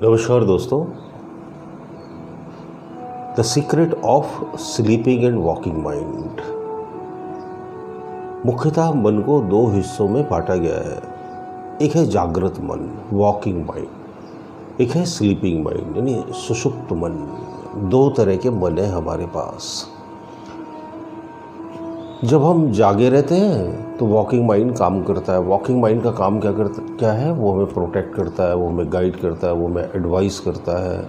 नमस्कार दोस्तों। The secret of sleeping and walking mind. मुख्यतः मन को दो हिस्सों में बांटा गया है। एक है जागृत मन, वॉकिंग माइंड, एक है स्लीपिंग माइंड यानी सुषुप्त मन। दो तरह के मन है हमारे पास। जब हम जागे रहते हैं तो वॉकिंग माइंड काम करता है। वॉकिंग माइंड का काम क्या है? वो हमें प्रोटेक्ट करता है, वो हमें गाइड करता है, वो हमें एडवाइस करता है,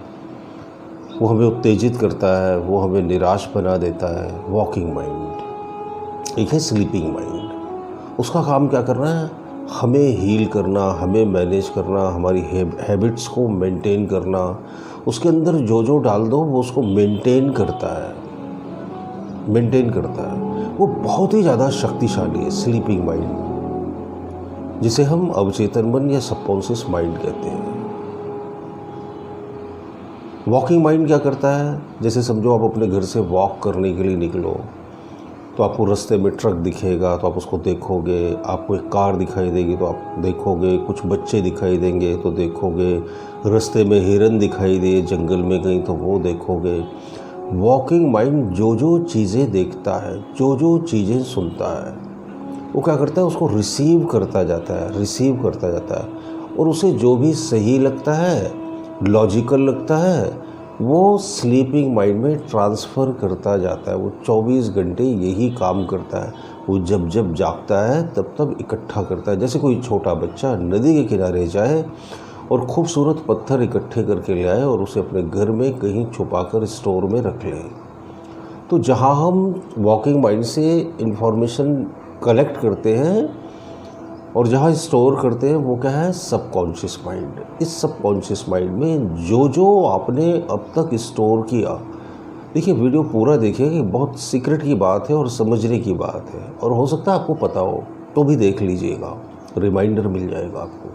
वो हमें उत्तेजित करता है, वो हमें निराश बना देता है। Walking mind. एक है स्लीपिंग माइंड। उसका काम क्या करना है? हमें हील करना, हमें मैनेज करना, हमारी हैबिट्स को मेंटेन करना। उसके अंदर जो डाल दो वो उसको मेंटेन करता है। वो बहुत ही ज़्यादा शक्तिशाली है स्लीपिंग माइंड, जिसे हम अवचेतन मन या सबकॉन्शियस माइंड कहते हैं। वॉकिंग माइंड क्या करता है? जैसे समझो आप अपने घर से वॉक करने के लिए निकलो तो आपको रास्ते में ट्रक दिखेगा तो आप उसको देखोगे, आपको एक कार दिखाई देगी तो आप देखोगे, कुछ बच्चे दिखाई देंगे तो देखोगे, रास्ते में हिरन दिखाई दे जंगल में कहीं तो वो देखोगे। वॉकिंग माइंड जो चीज़ें देखता है, जो चीज़ें सुनता है, वो क्या करता है? उसको रिसीव करता जाता है और उसे जो भी सही लगता है, लॉजिकल लगता है, वो स्लीपिंग माइंड में ट्रांसफ़र करता जाता है। वो 24 घंटे यही काम करता है। वो जब जागता है तब इकट्ठा करता है। जैसे कोई छोटा बच्चा नदी के किनारे जाए और खूबसूरत पत्थर इकट्ठे करके ले आए और उसे अपने घर में कहीं छुपाकर स्टोर में रख ले। तो जहाँ हम वॉकिंग माइंड से इंफॉर्मेशन कलेक्ट करते हैं और जहाँ स्टोर करते हैं वो क्या है? Subconscious mind. इस सबकॉन्शियस माइंड में जो आपने अब तक स्टोर किया, देखिए वीडियो पूरा देखिए कि बहुत सीक्रेट की बात है और समझने की बात है, और हो सकता है आपको पता हो तो भी देख लीजिएगा, रिमाइंडर मिल जाएगा आपको।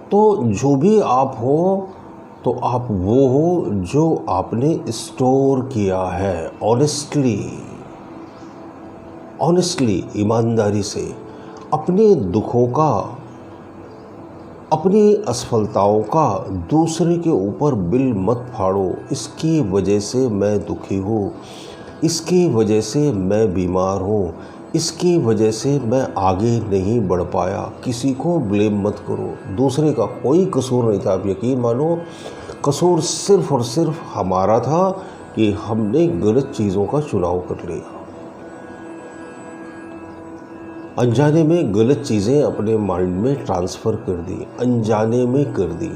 तो जो भी आप हो तो आप वो हो जो आपने स्टोर किया है ऑनेस्टली, ईमानदारी से। अपने दुखों का, अपनी असफलताओं का दूसरे के ऊपर बिल मत फाड़ो। इसकी वजह से मैं दुखी हूँ, इसकी वजह से मैं बीमार हूँ, इसकी वजह से मैं आगे नहीं बढ़ पाया। किसी को ब्लेम मत करो। दूसरे का कोई कसूर नहीं था। आप यकीन मानो, कसूर सिर्फ और सिर्फ हमारा था कि हमने गलत चीज़ों का चुनाव कर लिया। अनजाने में गलत चीज़ें अपने माइंड में ट्रांसफ़र कर दी, अनजाने में कर दी।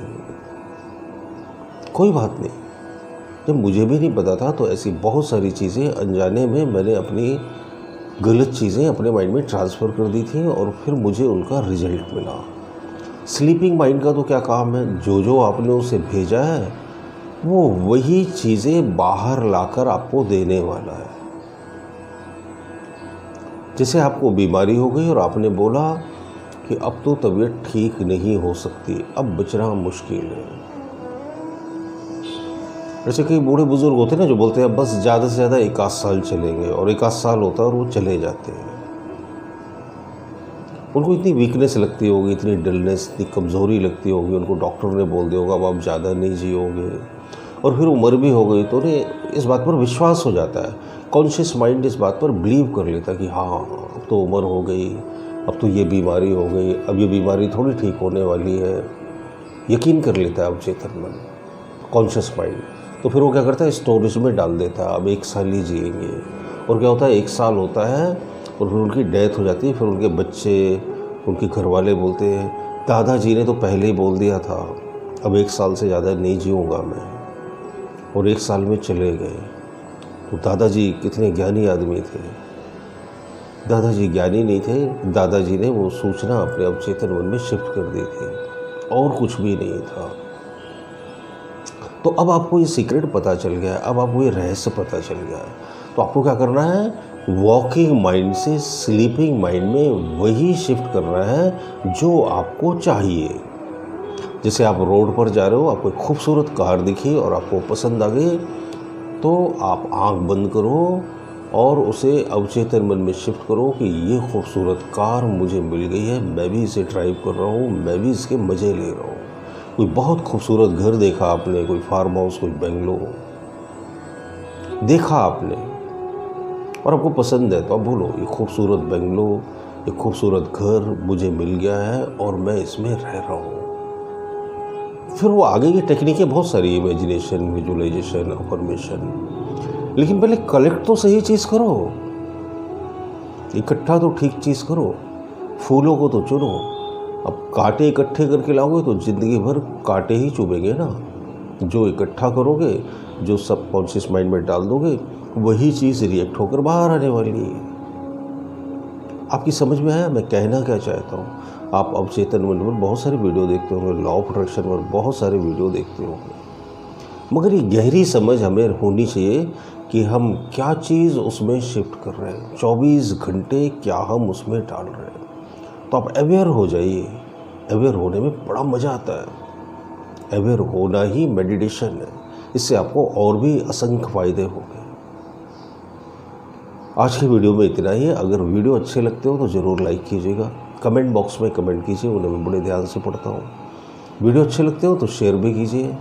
कोई बात नहीं, जब मुझे भी नहीं पता था तो ऐसी बहुत सारी चीज़ें अनजाने में मैंने अपनी गलत चीज़ें अपने माइंड में ट्रांसफ़र कर दी थी और फिर मुझे उनका रिजल्ट मिला। स्लीपिंग माइंड का तो क्या काम है? जो आपने उसे भेजा है वो वही चीज़ें बाहर लाकर आपको देने वाला है। जैसे आपको बीमारी हो गई और आपने बोला कि अब तो तबीयत ठीक नहीं हो सकती, अब बचना मुश्किल है। जैसे कई बूढ़े बुजुर्ग होते हैं ना, जो बोलते हैं बस ज़्यादा से ज़्यादा 1 आध साल चलेंगे, और 1 आध साल होता है और वो चले जाते हैं। उनको इतनी वीकनेस लगती होगी, इतनी डलनेस, इतनी कमज़ोरी लगती होगी, उनको डॉक्टर ने बोल दिया होगा अब आप ज़्यादा नहीं जियोगे, और फिर उम्र भी हो गई तो उन्हें इस बात पर विश्वास हो जाता है। कॉन्शियस माइंड इस बात पर बिलीव कर लेता है कि हाँ अब तो उम्र हो गई, अब तो ये बीमारी हो गई, अब ये बीमारी थोड़ी ठीक होने वाली है। यकीन कर लेता है अवचेतन मन, कॉन्शियस माइंड। तो फिर वो क्या करता है? स्टोरेज में डाल देता है, अब 1 साल ही जिएंगे। और क्या होता है? 1 साल होता है और फिर उनकी डेथ हो जाती है। फिर उनके बच्चे, उनके घर वाले बोलते हैं दादाजी ने तो पहले ही बोल दिया था अब 1 साल से ज़्यादा नहीं जीऊँगा मैं, और 1 साल में चले गए। तो दादाजी कितने ज्ञानी आदमी थे। दादाजी ज्ञानी नहीं थे, दादाजी ने वो सूचना अपने अवचेतन मन में शिफ्ट कर दी थी, और कुछ भी नहीं था। तो अब आपको ये सीक्रेट पता चल गया है, अब आपको ये रहस्य पता चल गया है। तो आपको क्या करना है? वॉकिंग माइंड से स्लीपिंग माइंड में वही शिफ्ट करना है जो आपको चाहिए। जैसे आप रोड पर जा रहे हो, आपको एक खूबसूरत कार दिखी और आपको पसंद आ गई, तो आप आंख बंद करो और उसे अवचेतन मन में शिफ्ट करो कि ये खूबसूरत कार मुझे मिल गई है, मैं भी इसे ड्राइव कर रहा हूँ, मैं भी इसके मज़े ले रहा हूँ। कोई बहुत खूबसूरत घर देखा आपने, कोई फार्म हाउस, कोई बेंगलोर देखा आपने और आपको पसंद है, तो आप बोलो ये खूबसूरत बेंगलोर, ये खूबसूरत घर मुझे मिल गया है और मैं इसमें रह रहा हूँ। फिर वो आगे की टेक्निकें बहुत सारी, इमेजिनेशन, विजुअलाइजेशन, अफर्मेशन, लेकिन पहले कलेक्ट तो सही चीज़ करो, इकट्ठा तो ठीक चीज़ करो, फूलों को तो चुनो। अब कांटे इकट्ठे करके लाओगे तो ज़िंदगी भर कांटे ही चुभेंगे ना। जो इकट्ठा करोगे, जो सबकॉन्शियस माइंड में डाल दोगे, वही चीज़ रिएक्ट होकर बाहर आने वाली है। आपकी समझ में आया मैं कहना क्या चाहता हूँ? आप अवचेतन मन पर बहुत सारे वीडियो देखते होंगे, लॉ ऑफ अट्रैक्शन पर बहुत सारे वीडियो देखते होंगे, मगर ये गहरी समझ हमें होनी चाहिए कि हम क्या चीज़ उसमें शिफ्ट कर रहे हैं, 24 घंटे क्या हम उसमें डाल रहे हैं। तो आप अवेयर हो जाइए। अवेयर होने में बड़ा मज़ा आता है। अवेयर होना ही मेडिटेशन है। इससे आपको और भी असंख्य फ़ायदे होंगे। आज की वीडियो में इतना ही है। अगर वीडियो अच्छे लगते हो तो ज़रूर लाइक कीजिएगा, कमेंट बॉक्स में कमेंट कीजिए, उन्हें मैं बड़े ध्यान से पढ़ता हूँ। वीडियो अच्छे लगते हो तो शेयर भी कीजिए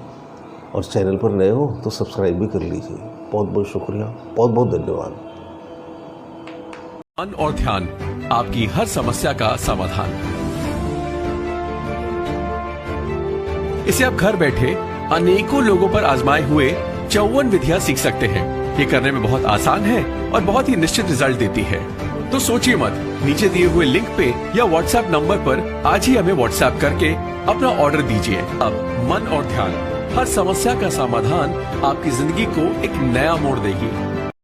और चैनल पर नए हो तो सब्सक्राइब भी कर लीजिए। बहुत बहुत शुक्रिया, बहुत बहुत धन्यवाद। मन और ध्यान, आपकी हर समस्या का समाधान। इसे आप घर बैठे अनेकों लोगों पर आजमाए हुए 54 विधियां सीख सकते हैं। ये करने में बहुत आसान है और बहुत ही निश्चित रिजल्ट देती है। तो सोचिए मत, नीचे दिए हुए लिंक पे या व्हाट्सएप नंबर पर आज ही हमें व्हाट्सएप करके अपना ऑर्डर दीजिए। अब मन और ध्यान, हर समस्या का समाधान आपकी जिंदगी को एक नया मोड़ देगी।